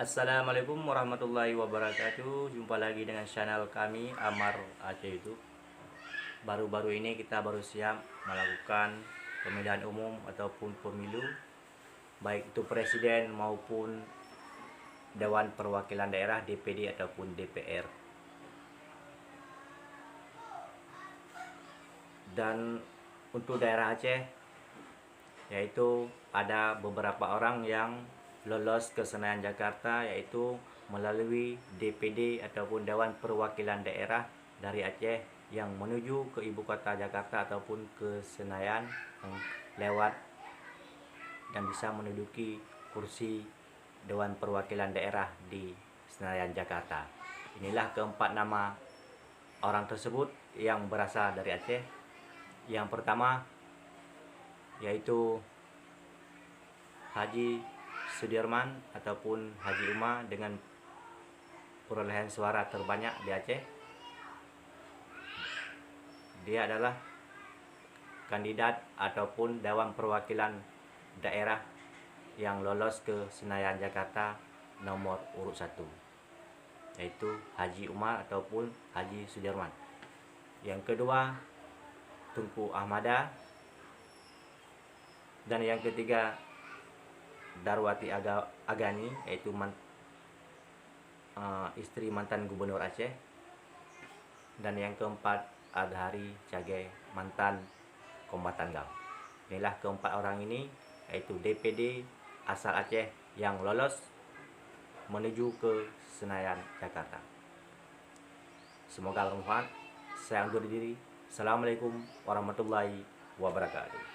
Assalamualaikum warahmatullahi wabarakatuh. Jumpa lagi dengan channel kami Amar Aceh YouTube. Baru-baru ini kita baru siap melakukan pemilihan umum ataupun pemilu, baik itu presiden maupun Dewan Perwakilan Daerah DPD ataupun DPR. Dan untuk daerah Aceh, yaitu ada beberapa orang yang lolos ke Senayan Jakarta, yaitu melalui DPD ataupun Dewan Perwakilan Daerah dari Aceh yang menuju ke ibu kota Jakarta ataupun ke Senayan, yang lewat dan bisa menduduki kursi Dewan Perwakilan Daerah di Senayan Jakarta. Inilah keempat nama orang tersebut yang berasal dari Aceh. Yang pertama yaitu Haji Sudirman ataupun Haji Uma dengan perolehan suara terbanyak di Aceh. Dia adalah kandidat ataupun Dewan Perwakilan Daerah yang lolos ke Senayan Jakarta nomor urut 1, yaitu Haji Umar ataupun Haji Sudirman. Yang kedua Tunku Ahmada, dan yang ketiga Darwati Agani, yaitu istri mantan gubernur Aceh. Dan yang keempat Adhari Cage, mantan kombatan GAM. Inilah keempat orang ini, yaitu DPD asal Aceh yang lolos menuju ke Senayan Jakarta. Semoga bermanfaat. Saya undur diri. Assalamualaikum warahmatullahi wabarakatuh.